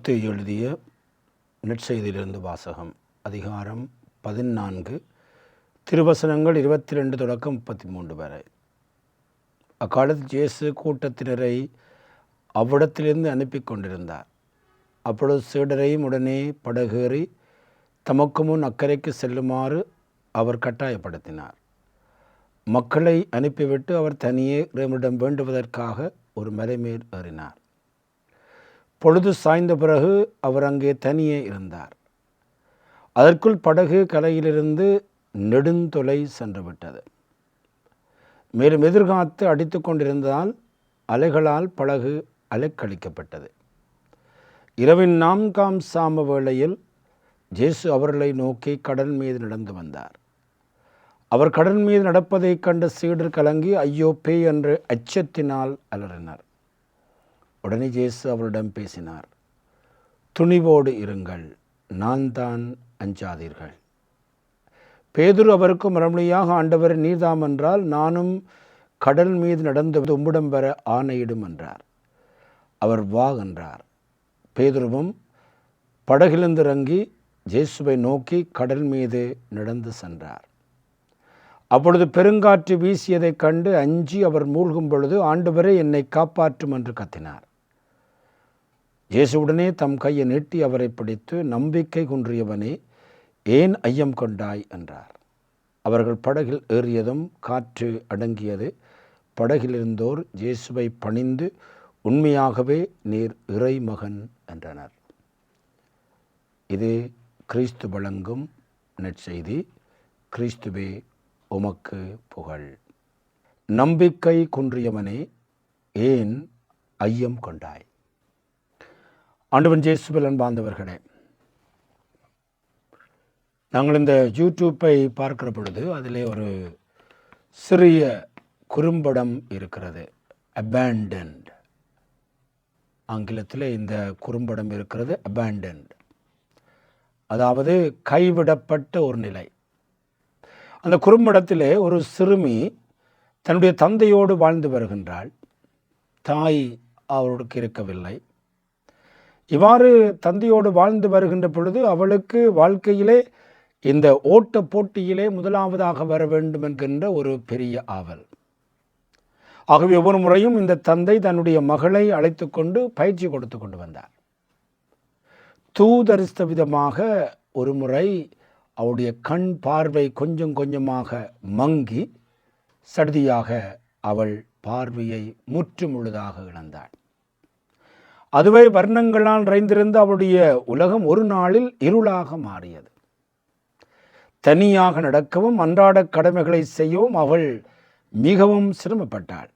மத்தேயு எழுதிய நற்செய்தியிலிருந்து வாசகம். அதிகாரம் 14, திருவசனங்கள் 22 தொடக்கம் 33 வரை. அக்காலத்தில் இயேசு கூட்டத்தினரை அவ்விடத்திலிருந்து அனுப்பி கொண்டிருந்தார். அப்பொழுது சீடரையும் உடனே படகேறி தமக்கு முன் அக்கறைக்கு செல்லுமாறு அவர் கட்டாயப்படுத்தினார். மக்களை அனுப்பிவிட்டு அவர் தனியே இறைவனிடம் வேண்டுவதற்காக ஒரு மலை மேல் ஏறினார். பொழுது சாய்ந்த பிறகு அவர் அங்கே தனியே இருந்தார். அதற்குள் படகு கரையிலிருந்து நெடுந்தொலை சென்று விட்டது. மேலும் எதிர்காத்து அடித்து கொண்டிருந்ததால் அலைகளால் படகு அலைக்கழிக்கப்பட்டது. இரவின் 4ஆம் சாம வேளையில் இயேசு அவர்களை நோக்கி கடல் மீது நடந்து வந்தார். அவர் கடல் மீது நடப்பதைக் கண்ட சீடர் கலங்கி ஐயோ பேய் என்று அச்சத்தினால் அலறினர். உடனே இயேசு அவரிடம் பேசினார். துணிவோடு இருங்கள், நான் தான், அஞ்சாதீர்கள். பேதுரு அவருக்கு மறுமொழியாக, ஆண்டவர் நீர்தாம் என்றால் நானும் கடல் மீது நடந்து உம்மிடம் வர ஆணையிடும் என்றார். அவர் வா என்றார். பேதுருவும் படகிலிருந்து இறங்கி இயேசுவை நோக்கி கடல் மீது நடந்து சென்றார். அப்பொழுது பெருங்காற்று வீசியதைக் கண்டு அஞ்சி அவர் மூழ்கும் பொழுது, ஆண்டவரே என்னை காப்பாற்றும் என்று கத்தினார். இயேசு உடனே தம் கையை நீட்டி அவரை பிடித்து, நம்பிக்கை குன்றியவனே, ஏன் ஐயம் கொண்டாய் என்றார். அவர்கள் படகில் ஏறியதும் காற்று அடங்கியது. படகிலிருந்தோர் இயேசுவை பணிந்து, உண்மையாகவே நீர் இறைமகன் என்றனர். இது கிறிஸ்து வழங்கும் நற்செய்தி. கிறிஸ்துவே உமக்கு புகழ். நம்பிக்கை குன்றியவனே, ஏன் ஐயம் கொண்டாய்? ஆண்டவன் இயேசுவில் அன்பார்ந்தவர்களே, நாங்கள் இந்த யூடியூப்பை பார்க்கிற பொழுது அதிலே ஒரு சிறிய குறும்படம் இருக்கிறது. அபேண்டன்ட், ஆங்கிலத்தில் இந்த குறும்படம் இருக்கிறது. அபேண்டன்ட், அதாவது கைவிடப்பட்ட ஒரு நிலை. அந்த குறும்படத்திலே ஒரு சிறுமி தன்னுடைய தந்தையோடு வாழ்ந்து வருகின்றாள். தாய் அவருக்கு இருக்கவில்லை. இவ்வாறு தந்தையோடு வாழ்ந்து வருகின்ற பொழுது அவளுக்கு வாழ்க்கையிலே இந்த ஓட்ட போட்டியிலே முதலாவதாக வர வேண்டும் என்கின்ற ஒரு பெரிய ஆவல். ஆகவே ஒவ்வொரு முறையும் இந்த தந்தை தன்னுடைய மகளை அழைத்து கொண்டு பயிற்சி கொடுத்து கொண்டு வந்தார். தூதரித்த விதமாக ஒரு முறை அவருடைய கண் பார்வை கொஞ்சம் கொஞ்சமாக மங்கி சடுதியாக அவள் பார்வையை முற்றுமுழுதாக இழந்தாள். அதுவே வர்ணங்களால் நிறைந்திருந்த அவளுடைய உலகம் ஒரு நாளில் இருளாக மாறியது. தனியாக நடக்கவும் அன்றாட கடமைகளை செய்யவும் அவள் மிகவும் சிரமப்பட்டாள்.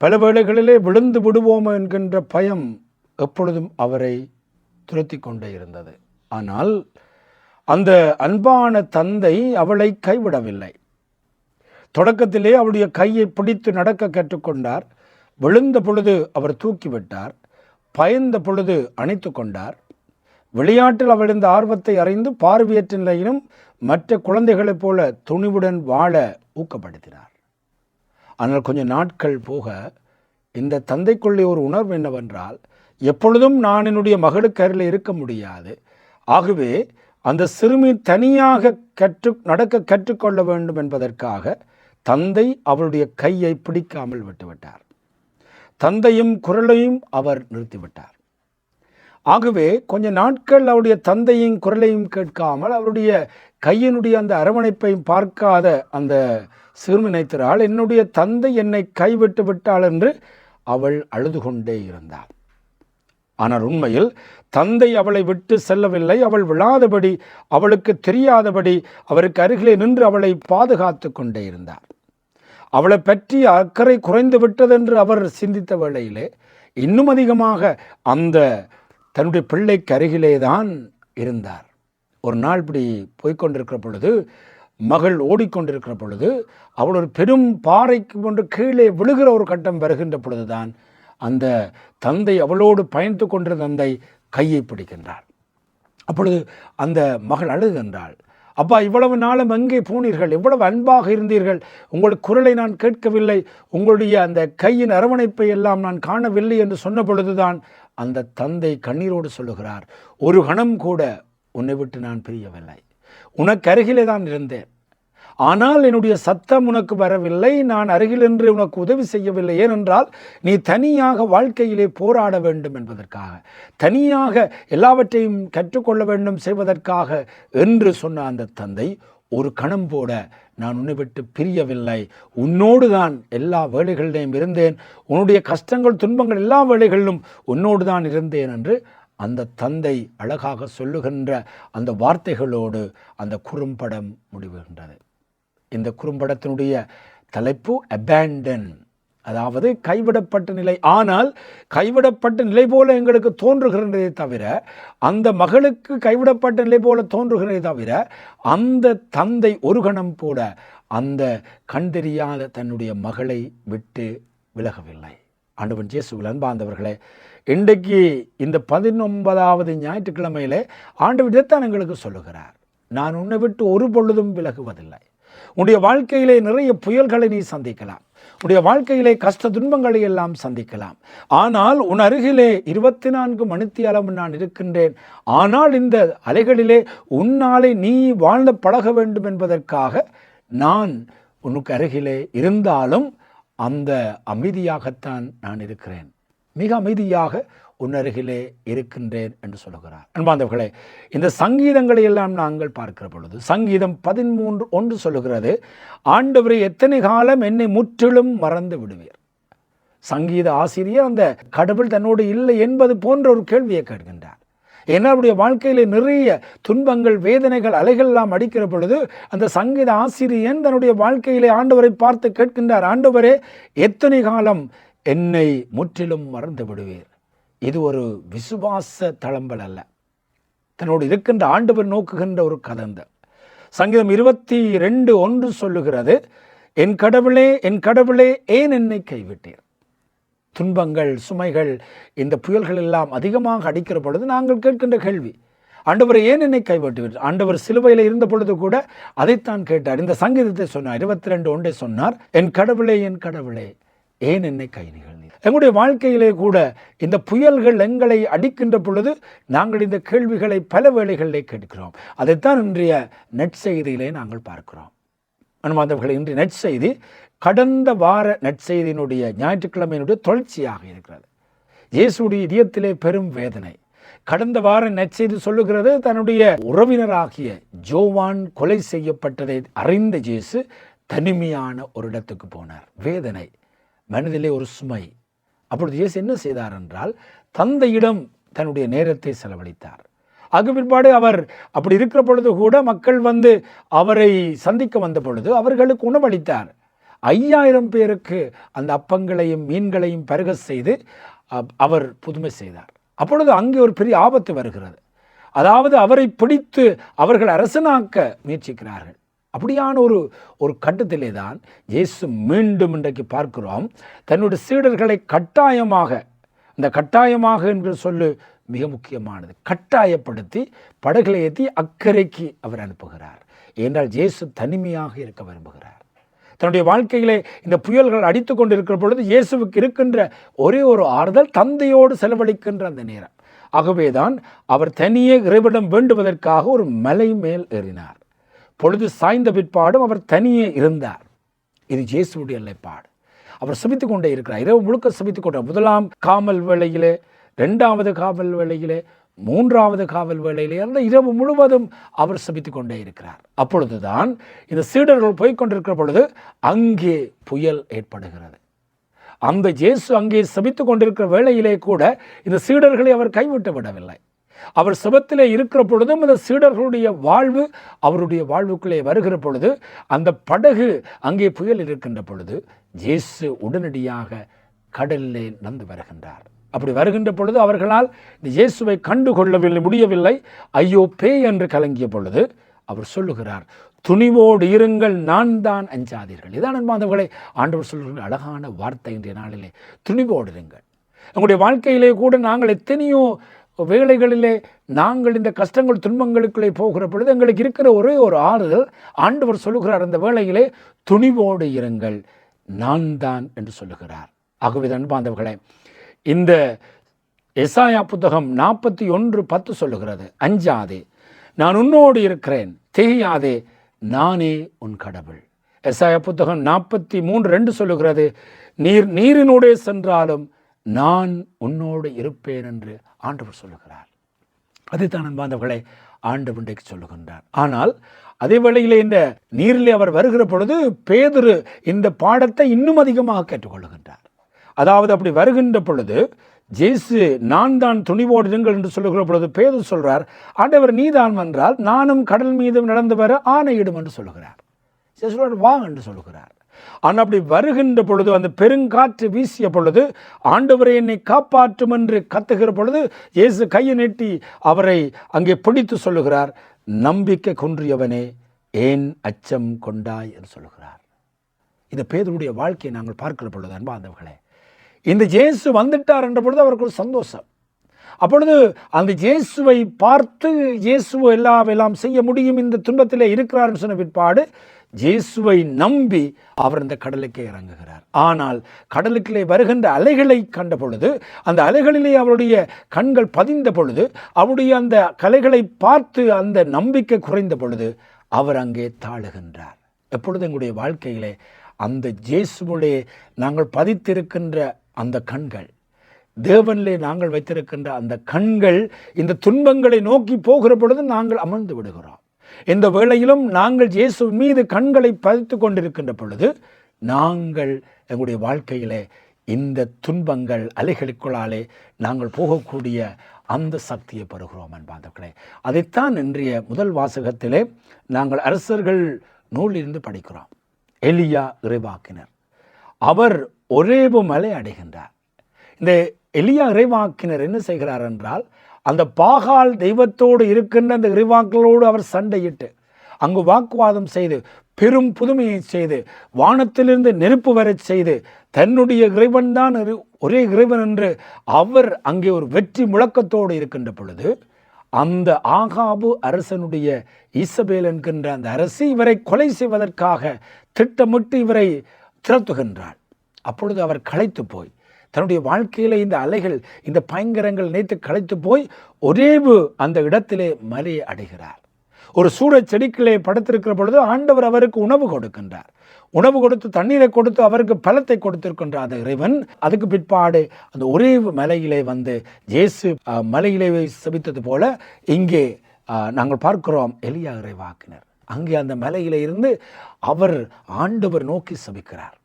பல வேளைகளிலே விழுந்து விடுவோம் என்கின்ற பயம் எப்பொழுதும் அவரை துரத்தி கொண்டே இருந்தது. ஆனால் அந்த அன்பான தந்தை அவளை கைவிடவில்லை. தொடக்கத்திலே அவளுடைய கையை பிடித்து நடக்க கற்றுக்கொண்டார். விழுந்த பொழுது அவர் தூக்கிவிட்டார். பயந்த பொழுது அணைத்து கொண்டார். விளையாட்டில் அவள் இந்த ஆர்வத்தை அறிந்து பார்வையற்ற நிலையிலும் மற்ற குழந்தைகளைப் போல துணிவுடன் வாழ ஊக்கப்படுத்தினார். ஆனால் கொஞ்ச நாட்கள் போக இந்த தந்தைக்குள்ளே ஒரு உணர்வு என்னவென்றால், எப்பொழுதும் நான் என்னுடைய மகளுக்கு அருகில் இருக்க முடியாது. ஆகவே அந்த சிறுமி தனியாக நடக்க கற்றுக்கொள்ள வேண்டும் என்பதற்காக தந்தை அவளுடைய கையை பிடிக்காமல் விட்டுவிட்டார். தந்தையும் குரலையும் அவர் நிறுத்திவிட்டார். ஆகவே கொஞ்ச நாட்கள் அவருடைய தந்தையின் குரலையும் கேட்காமல் அவருடைய கையினுடைய அந்த அரவணைப்பையும் பார்க்காத அந்த சிறுமி நினைத்தாள், என்னுடைய தந்தை என்னை கைவிட்டு விட்டாள் என்று அவள் அழுது கொண்டே இருந்தாள். ஆனால் உண்மையில் தந்தை அவளை விட்டு செல்லவில்லை. அவள் விழாதபடி, அவளுக்கு தெரியாதபடி அவருக்கு அருகிலே நின்று அவளை பாதுகாத்து கொண்டே இருந்தார். அவளை பற்றி அக்கறை குறைந்து விட்டதென்று அவர் சிந்தித்த வேளையிலே இன்னும் அதிகமாக அந்த தன்னுடைய பிள்ளைக்கு அருகிலே தான் இருந்தார். ஒரு நாள் இப்படி போய்கொண்டிருக்கிற பொழுது, மகள் ஓடிக்கொண்டிருக்கிற பொழுது, அவள் ஒரு பெரும் பாறைக்கு கொண்டு கீழே விழுகிற ஒரு கட்டம் வருகின்ற பொழுதுதான் அந்த தந்தை, அவளோடு பயணித்து கொண்டிருந்த தந்தை கையை பிடிக்கின்றார். அப்பொழுது அந்த மகள் அழுகின்றாள். அப்பா, இவ்வளவு நாளும் எங்கே போனீர்கள்? எவ்வளவு அன்பாக இருந்தீர்கள். உங்கள் குரலை நான் கேட்கவில்லை, உங்களுடைய அந்த கையின் அரவணைப்பை எல்லாம் நான் காணவில்லை என்று சொன்ன பொழுதுதான் அந்த தந்தை கண்ணீரோடு சொல்லுகிறார், ஒரு கணம் கூட உன்னை விட்டு நான் பிரியவில்லை, உனக்கு அருகிலே தான் இருந்தேன், ஆனால் என்னுடைய சத்தம் உனக்கு வரவில்லை, நான் அருகில் என்று உனக்கு உதவி செய்யவில்லை. ஏனென்றால் நீ தனியாக வாழ்க்கையிலே போராட வேண்டும் என்பதற்காக, தனியாக எல்லாவற்றையும் கற்றுக்கொள்ள வேண்டும் செய்வதற்காக என்று சொன்ன அந்த தந்தை, ஒரு கணம் போட நான் உன்னை விட்டு பிரியவில்லை, உன்னோடு தான் எல்லா வேளைகளிலும் இருந்தேன், உன்னுடைய கஷ்டங்கள் துன்பங்கள் எல்லா வேளைகளிலும் உன்னோடு தான் இருந்தேன் என்று அந்த தந்தை அழகாக சொல்லுகின்ற அந்த வார்த்தைகளோடு அந்த குறும்படம் முடிவுகின்றது. இந்த குறும்படத்தினுடைய தலைப்பு அபேண்டன், அதாவது கைவிடப்பட்ட நிலை. ஆனால் கைவிடப்பட்ட நிலை போல எங்களுக்கு தோன்றுகிறதே தவிர, அந்த மகளுக்கு கைவிடப்பட்ட நிலை போல தோன்றுகிறதே தவிர, அந்த தந்தை ஒரு கணம் கூட அந்த கண் தெரியாத தன்னுடைய மகளை விட்டு விலகவில்லை. ஆண்டவன் இயேசுவில் அன்பார்ந்தவர்களே, இன்றைக்கு இந்த 19வது ஞாயிற்றுக்கிழமையிலே ஆண்டவர் இதைத்தான் எங்களுக்கு சொல்லுகிறார், நான் உன்னை விட்டு ஒரு பொழுதும் விலகுவதில்லை. உன்னுடைய வாழ்க்கையிலே நிறைய புயல்களை நீ சந்திக்கலாம், உன்னுடைய வாழ்க்கையிலே கஷ்ட துன்பங்களை எல்லாம் சந்திக்கலாம், ஆனால் உன் அருகிலே 24 மணித்தியாலம் நான் இருக்கின்றேன். ஆனால் இந்த அலைகளிலே உன்னாலே நீ வாழ்ந்து பழக வேண்டும் என்பதற்காக நான் உனக்கு அருகிலே இருந்தாலும் அந்த அமைதியாகத்தான் நான் இருக்கிறேன், மிக அமைதியாக உன் அருகிலே இருக்கின்றேன் என்று சொல்லுகிறார். அன்பார்ந்தவர்களே, இந்த சங்கீதங்களை எல்லாம் நாங்கள் பார்க்கிற பொழுது சங்கீதம் 13:1 சொல்லுகிறது, ஆண்டவரே எத்தனை காலம் என்னை முற்றிலும் மறந்து விடுவீர். சங்கீத ஆசிரியர் அந்த கடவுள் தன்னோடு இல்லை என்பது போன்ற ஒரு கேள்வியை கேட்கின்றார். ஏன்னா அவருடைய வாழ்க்கையிலே நிறைய துன்பங்கள் வேதனைகள் அலைகள் எல்லாம் அடிக்கிற பொழுது அந்த சங்கீத ஆசிரியன் தன்னுடைய வாழ்க்கையிலே ஆண்டவரை பார்த்து கேட்கின்றார், ஆண்டவரே எத்தனை காலம் என்னை முற்றிலும் மறந்து விடுவீர். இது ஒரு விசுவாச தளம்பல் அல்ல, தன்னோடு இருக்கின்ற ஆண்டவர் நோக்குகின்ற ஒரு கதந்த. சங்கீதம் 22:1 சொல்லுகிறது, என் கடவுளே என் கடவுளே ஏன் என்னை கைவிட்டீர். துன்பங்கள் சுமைகள் இந்த புயல்கள் எல்லாம் அதிகமாக அடிக்கிற பொழுது நாங்கள் கேட்கின்ற கேள்வி, ஆண்டவர் ஏன் என்னை கைவிட்டுவிட்டு. ஆண்டவர் சிலுவையில் இருந்த பொழுது கூட அதைத்தான் கேட்டார். இந்த சங்கீதத்தை சொன்னார், 22:1 சொன்னார், என் கடவுளே ஏன் என்னை கை நிகழ்ந்தீர். எங்களுடைய வாழ்க்கையிலே கூட இந்த புயல்கள் எங்களை அடிக்கின்ற பொழுது நாங்கள் இந்த கேள்விகளை பல வேளைகளிலே கேட்கிறோம். அதைத்தான் இன்றைய நற்செய்தியிலே நாங்கள் பார்க்கிறோம். அன்பார்ந்தவர்களே, இன்றைய நற்செய்தி கடந்த வார நற்செய்தியினுடைய ஞாயிற்றுக்கிழமையினுடைய தொடர்ச்சியாக இருக்கிறது. இயேசுடைய இதயத்திலே பெரும் வேதனை. கடந்த வார நற்செய்தி சொல்லுகிறது, தன்னுடைய உறவினராகிய யோவான் கொலை செய்யப்பட்டதை அறிந்த இயேசு தனிமையான ஒரு இடத்துக்கு போனார். வேதனை, மனதிலே ஒரு சுமை. அப்பொழுது இயேசு என்ன செய்தார் என்றால், தந்தையிடம் தன்னுடைய நேரத்தை செலவழித்தார். அதுக்கு பிற்பாடு அவர் அப்படி இருக்கிற பொழுது கூட மக்கள் வந்து அவரை சந்திக்க வந்த பொழுது அவர்களுக்கு உணவளித்தார். 5000 பேருக்கு அந்த அப்பங்களையும் மீன்களையும் பருக செய்து அவர் புதுமை செய்தார். அப்பொழுது அங்கே ஒரு பெரிய ஆபத்து வருகிறது. அதாவது அவரை பிடித்து அவர்கள் அரசனாக்க முயற்சிக்கிறார்கள். அப்படியான ஒரு கட்டத்திலே தான் இயேசு மீண்டும் இன்றைக்கு பார்க்கிறோம், தன்னுடைய சீடர்களை கட்டாயமாக, இந்த கட்டாயமாக என்று சொல்லு மிக முக்கியமானது, கட்டாயப்படுத்தி படகுகளை ஏற்றி அக்கறைக்கு அவர் அனுப்புகிறார். ஏனென்றால் இயேசு தனிமையாக இருக்க விரும்புகிறார். தன்னுடைய வாழ்க்கையிலே இந்த புயல்கள் அடித்து கொண்டு இருக்கிற பொழுது இயேசுவுக்கு இருக்கின்ற ஒரே ஒரு ஆறுதல் தந்தையோடு செலவழிக்கின்ற அந்த நேரம். ஆகவேதான் அவர் தனியே இறைவனிடம் வேண்டுவதற்காக ஒரு மலை மேல் ஏறினார். பொழுது சாய்ந்த பிற்பாடும் அவர் தனியே இருந்தார். இது இயேசுடைய நிலைப்பாடு. அவர் சுபித்து கொண்டே இருக்கிறார், இரவு முழுக்க சுபித்து கொண்டார். முதலாம் காவல் வேளையிலே, 2வது காவல் வேளையிலே, 3வது காவல் வேளையிலே, அந்த இரவு முழுவதும் அவர் சுபித்து கொண்டே இருக்கிறார். அப்பொழுதுதான் இந்த சீடர்கள் போய்கொண்டிருக்கிற பொழுது அங்கே புயல் ஏற்படுகிறது. அந்த இயேசு அங்கே சுபித்து கொண்டிருக்கிற வேளையிலே கூட இந்த சீடர்களை அவர் கைவிட்டு விடவில்லை. அவர் சுபத்திலே இருக்கிற பொழுதும் அந்த சீடர்களுடைய வாழ்வு அவருடைய வாழ்வுக்குள்ளே வருகிற பொழுது, அந்த படகு அங்கே புயல் இருக்கின்ற பொழுது இயேசு உடனடியாக கடலிலே நடந்து வருகின்றார். அப்படி வருகின்ற பொழுது அவர்களால் இயேசுவை கண்டுகொள்ளவில்லை, முடியவில்லை. ஐயோ பேய் என்று கலங்கிய பொழுது அவர் சொல்லுகிறார், துணிவோடு இருங்கள், நான் தான், அஞ்சாதீர்கள். இதான் அன்பார்ந்தவர்களே ஆண்டவர் சொல்லுகிற அழகான வார்த்தை. இன்றைய நாளிலே துணிவோடு இருங்கள். எங்களுடைய வாழ்க்கையிலே கூட நாங்கள் எத்தனையோ வேளைகளிலே நாங்கள் இந்த கஷ்டங்கள் துன்பங்களுக்குள்ளே போகிற பொழுது எங்களுக்கு இருக்கிற ஒரே ஒரு ஆறுதல், ஆண்டவர் சொல்லுகிறார் அந்த வேளையிலே துணிவோடு இருங்கள், நான் தான் என்று சொல்லுகிறார். ஆகவே அன்பார்ந்தவர்களே, இந்த எசாயா புத்தகம் 41:10 சொல்லுகிறது, அஞ்சாதே, நான் உன்னோடு இருக்கிறேன், திகையாதே, நானே உன் கடவுள். எசாயா புத்தகம் 43:2 சொல்லுகிறது, நீர் நீரினோடே சென்றாலும் நான் உன்னோடு இருப்பேன் என்று ஆண்டவர் சொல்லுகிறார். அதுதான் அன்பார்ந்தவர்களே ஆண்டவர் இன்றைக்கு சொல்லுகின்றார். ஆனால் அதே வேளையிலே இந்த நீரிலே அவர் வருகிற பொழுது பேதுரு இந்த பாடத்தை இன்னும் அதிகமாக கேட்டுக்கொள்ளுகின்றார். அதாவது அப்படி வருகின்ற பொழுது இயேசு நான் தான் துணிவோடு இருங்கள் என்று சொல்லுகிற பொழுது பேதுரு சொல்றார், ஆண்டவர் நீதான் என்றால் நானும் கடல் மீது நடந்து வர ஆணையிடும் என்று சொல்லுகிறார். வா என்று சொல்லுகிறார். ஆனால் அப்படி வருகின்ற பொழுது அந்த பெருங்காற்று வீசிய பொழுது ஆண்டவரை என்னை காப்பாற்றும் என்று கத்துகிற பொழுது இயேசு கையை நீட்டி அவரை அங்கே பிடித்து சொல்லுகிறார், நம்பிக்கை குன்றியவனே ஏன் அச்சம் கொண்டாய் என்று சொல்லுகிறார். இந்த பேதுருடைய வாழ்க்கையை நாங்கள் பார்க்கிற பொழுது அன்பார்ந்தவர்களே, இந்த இயேசு வந்துட்டார் என்ற பொழுது அவருக்கு ஒரு சந்தோஷம். அப்பொழுது அந்த இயேசுவை பார்த்து இயேசுவை எல்லாம் செய்ய முடியும், இந்த துன்பத்திலே இருக்கிறார் சொன்ன பிற்பாடு இயேசுவை நம்பி அவர் இந்த கடலுக்கே இறங்குகிறார். ஆனால் கடலுக்குள்ளே வருகின்ற அலைகளை கண்ட பொழுது, அந்த அலைகளிலே அவருடைய கண்கள் பதிந்த பொழுது, அவருடைய அந்த கலைகளை பார்த்து அந்த நம்பிக்கை குறைந்த பொழுது அவர் அங்கே தாழுகின்றார். எப்பொழுது எங்களுடைய வாழ்க்கையிலே அந்த இயேசுவுடைய நாங்கள் பதித்திருக்கின்ற அந்த கண்கள், தேவனிலே நாங்கள் வைத்திருக்கின்ற அந்த கண்கள் இந்த துன்பங்களை நோக்கி போகிற பொழுது நாங்கள் அமர்ந்து விடுகிறோம். இந்த வேளையிலும் நாங்கள் இயேசு மீது கண்களை பதித்து கொண்டிருக்கின்ற பொழுது நாங்கள் எங்களுடைய வாழ்க்கையிலே இந்த துன்பங்கள் அலைகளுக்குள்ளாலே நாங்கள் போகக்கூடிய அந்த சக்தியை பெறுகிறோம் அன்பார்ந்தவர்களே. அதைத்தான் இன்றைய முதல் வாசகத்திலே நாங்கள் அரசர்கள் நூலிலிருந்து படிக்கிறோம். எலியா இறைவாக்கினர் அவர் ஒரேபு மலை அடைகின்றார். இந்த எலியா இறைவாக்கினர் என்ன செய்கிறார் என்றால், அந்த பாகால் தெய்வத்தோடு இருக்கின்ற அந்த இறைவாக்களோடு அவர் சண்டையிட்டு அங்கு வாக்குவாதம் செய்து பெரும் புதுமையை செய்து வானத்திலிருந்து நெருப்பு வரச் செய்து தன்னுடைய இறைவன் தான் ஒரே இறைவன் என்று அவர் அங்கே ஒரு வெற்றி முழக்கத்தோடு இருக்கின்ற பொழுது அந்த ஆகாபு அரசனுடைய ஈசபேல் என்கின்ற அந்த அரசி இவரை கொலை செய்வதற்காக திட்டமிட்டு இவரை திரட்டுகின்றார். அப்பொழுது அவர் களைத்து போய் தன்னுடைய வாழ்க்கையில இந்த அலைகள் இந்த பயங்கரங்கள் நினைத்து களைத்து போய் ஒரேவு அந்த இடத்திலே மலையை அடைகிறார். ஒரு சூழச் செடிக்கிலே படுத்திருக்கிற பொழுது ஆண்டவர் அவருக்கு உணவு கொடுக்கின்றார். உணவு கொடுத்து தண்ணீரை கொடுத்து அவருக்கு பலத்தை கொடுத்திருக்கின்ற அந்த இறைவன் அதுக்கு பிற்பாடு அந்த ஒரேவு மலையிலே வந்து இயேசு மலையிலே செபித்தது போல இங்கே நாங்கள் பார்க்கிறோம் எலியா இறைவாக்கினர் அங்கே அந்த மலையிலே இருந்து அவர் ஆண்டவர் நோக்கி செபிக்கிறார்.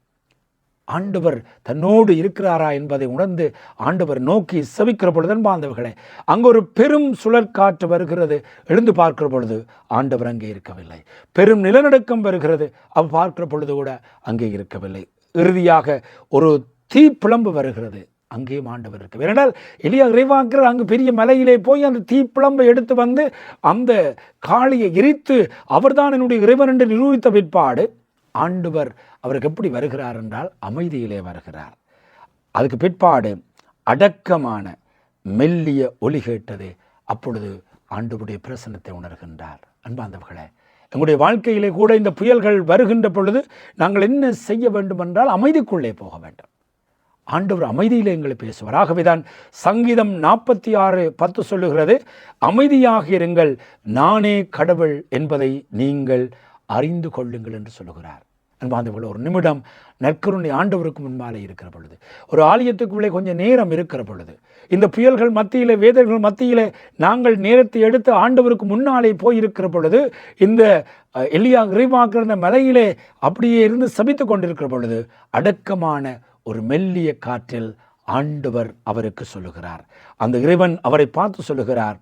ஆண்டவர் தன்னோடு இருக்கிறாரா என்பதை உணர்ந்து ஆண்டவர் நோக்கி செபிக்கிற பொழுது அன்பார்ந்தவர்களே, அங்கு ஒரு பெரும் சுழற்காற்று வருகிறது. எழுந்து பார்க்கிற பொழுது ஆண்டவர் அங்கே இருக்கவில்லை. பெரும் நிலநடுக்கம் வருகிறது, அவர் பார்க்கிற பொழுது கூட அங்கே இருக்கவில்லை. இறுதியாக ஒரு தீப்பிழம்பு வருகிறது, அங்கேயும் ஆண்டவர் இருக்கு. ஏனென்றால் எலியா இறைவாக்கினர் அங்கு பெரிய மலையிலே போய் அந்த தீப்பிழம்பை எடுத்து வந்து அந்த காளியை எரித்து அவர்தான் என்னுடைய இறைவன் என்று நிரூபித்த பிற்பாடு ஆண்டவர் அவருக்கு எப்படி வருகிறார் என்றால் அமைதியிலே வருகிறார். அதுக்கு பிற்பாடு அடக்கமான மெல்லிய ஒலி கேட்டது. அப்பொழுது ஆண்டவருடைய பிரசன்னத்தை உணர்கின்றார். அன்பார்ந்தவர்களே, எங்களுடைய வாழ்க்கையிலே கூட இந்த புயல்கள் வருகின்ற பொழுது நாங்கள் என்ன செய்ய வேண்டும் என்றால் அமைதிக்குள்ளே போக வேண்டும். ஆண்டவர் அமைதியிலே எங்களை பேசுவார். ஆகவேதான் சங்கீதம் 46:10 சொல்லுகிறது, அமைதியாக இருங்கள், நானே கடவுள் என்பதை நீங்கள் அறிந்து கொள்ளுங்கள் என்று சொல்லுகிறார். அன்பார்ந்தவர்களே, ஒரு நிமிடம் நற்கருணை ஆண்டவருக்கு முன்பாலே இருக்கிற பொழுது, ஒரு ஆலயத்துக்குள்ளே கொஞ்சம் நேரம் இருக்கிற பொழுது, இந்த புயல்கள் மத்தியிலே வேதர்கள் மத்தியிலே நாங்கள் நேரத்தை எடுத்து ஆண்டவருக்கு முன்னாலே போயிருக்கிற பொழுது, இந்த எலியா இறைவாக்கிற மலையிலே அப்படியே இருந்து சபித்து கொண்டிருக்கிற பொழுது அடக்கமான ஒரு மெல்லிய காற்றில் ஆண்டவர் அவருக்கு சொல்லுகிறார். அந்த இறைவன் அவரை பார்த்து சொல்லுகிறார்,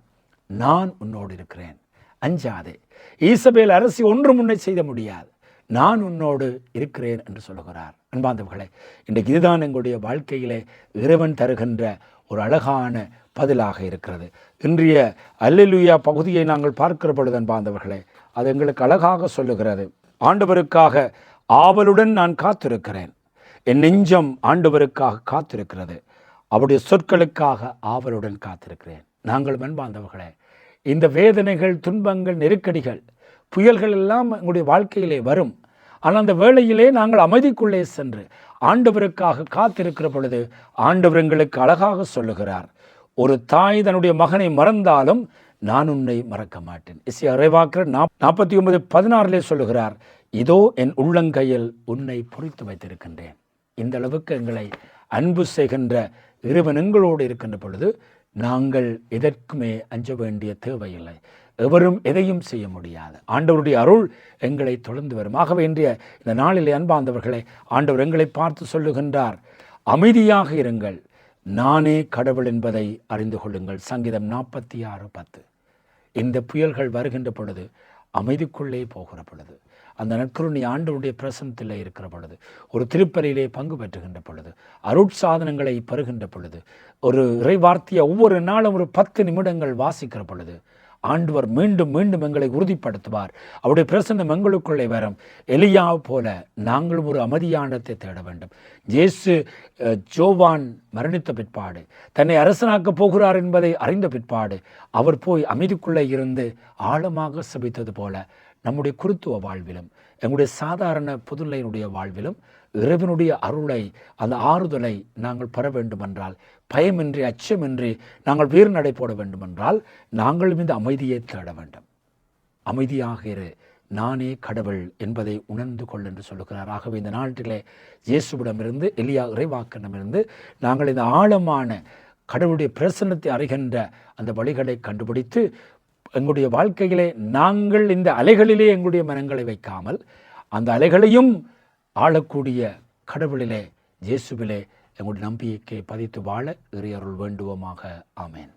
நான் உன்னோடு இருக்கிறேன், அஞ்சாதே, ஈசபேல் அரசி ஒன்று முன்னே செய்த முடியாது, நான் உன்னோடு இருக்கிறேன் என்று சொல்லுகிறார். அன்பார்ந்தவர்களே, இன்றைக்கு இதுதான் எங்களுடைய வாழ்க்கையிலே இறைவன் தருகின்ற ஒரு அழகான பதிலாக இருக்கிறது. இன்றைய அல்லேலூயா பகுதியை நாங்கள் பார்க்கிற பொழுது அன்பார்ந்தவர்களே, அது எங்களுக்கு அழகாக சொல்லுகிறது. ஆண்டவருக்காக ஆவலுடன் நான் காத்திருக்கிறேன், என் நெஞ்சம் ஆண்டவருக்காக காத்திருக்கிறது, அவருடைய சொற்களுக்காக ஆவலுடன் காத்திருக்கிறேன். நாங்கள் அன்பார்ந்தவர்களே, இந்த வேதனைகள், துன்பங்கள், நெருக்கடிகள், புயல்கள் எல்லாம் எங்களுடைய வாழ்க்கையிலே வரும். ஆனால் அந்த வேளையிலே நாங்கள் அமைதிக்குள்ளே சென்று ஆண்டவருக்காக காத்திருக்கிற பொழுது ஆண்டவர் எங்களுக்கு அழகாக சொல்லுகிறார், ஒரு தாய் தன்னுடைய மகனை மறந்தாலும் நான் உன்னை மறக்க மாட்டேன். எஸ்ஐயா இறைவாக்கர் 49:16 சொல்லுகிறார், இதோ என் உள்ளங்கையில் உன்னை பொறித்து வைத்திருக்கின்றேன். இந்த அளவுக்கு எங்களை அன்பு செய்கின்ற இறைவன் எங்களோடு இருக்கின்ற பொழுது நாங்கள் எதற்குமே அஞ்ச வேண்டிய தேவையில்லை. எவரும் எதையும் செய்ய முடியாது. ஆண்டவருடைய அருள் எங்களை தொடர்ந்து வரும். ஆகவே இன்றைய இந்த நாளிலே அன்பார்ந்தவர்களே, ஆண்டவர் எங்களை பார்த்து சொல்லுகின்றார், அமைதியாக இருங்கள், நானே கடவுள் என்பதை அறிந்து கொள்ளுங்கள். சங்கீதம் 46:10. இந்த புயல்கள் வருகின்ற பொழுது, அமைதிக்குள்ளே போகிற பொழுது, அந்த நற்கருணை ஆண்டவருடைய பிரசன்னத்தில் இருக்கிற பொழுது, ஒரு திருப்பலியிலே பங்கு பெற்றுகின்ற பொழுது, அருட்சாதனங்களை பெறுகின்ற பொழுது, ஒரு இறைவார்த்தையை ஒவ்வொரு நாளும் ஒரு 10 நிமிடங்கள் வாசிக்கிற பொழுது, ஆண்டவர் மீண்டும் மீண்டும் எங்களை உறுதிப்படுத்துவார். அவருடைய பிரசன்னம் எங்களுக்குள்ளே வரும். எலியா போல நாங்களும் ஒரு அமைதியானத்தை தேட வேண்டும். இயேசு ஜோவான் மரணித்த பிற்பாடு, தன்னை அரசனாக்கப் போகிறார் என்பதை அறிந்த பிற்பாடு, அவர் போய் அமைதிக்குள்ளே இருந்து ஆழமாக செபித்தது போல நம்முடைய குருத்துவ வாழ்விலும் எங்களுடைய சாதாரண பொதுநிலையினுடைய வாழ்விலும் இறைவனுடைய அருளை, அந்த ஆறுதலை நாங்கள் பெற வேண்டுமென்றால், பயமின்றி அச்சமின்றி நாங்கள் வீறு நடை போட வேண்டுமென்றால், நாங்களும் இந்த அமைதியை தேட வேண்டும். அமைதியாக இரு, நானே கடவுள் என்பதை உணர்ந்து கொள் என்று சொல்லுகிறார். ஆகவே இந்த நாட்டிலே இயேசுவிடமிருந்து, எலியா இறைவாக்கிடமிருந்து நாங்கள் இந்த ஆழமான கடவுளுடைய பிரசன்னத்தை அறிகின்ற அந்த வழிகளை கண்டுபிடித்து, எங்களுடைய வாழ்க்கையிலே நாங்கள் இந்த அலைகளிலே எங்களுடைய மனங்களை வைக்காமல், அந்த அலைகளையும் ஆளக்கூடிய கடவுளிலே, இயேசுவிலே எங்களுடைய நம்பிக்கையை பதித்து வாழ இறையருள் வேண்டுவோமாக. ஆமேன்.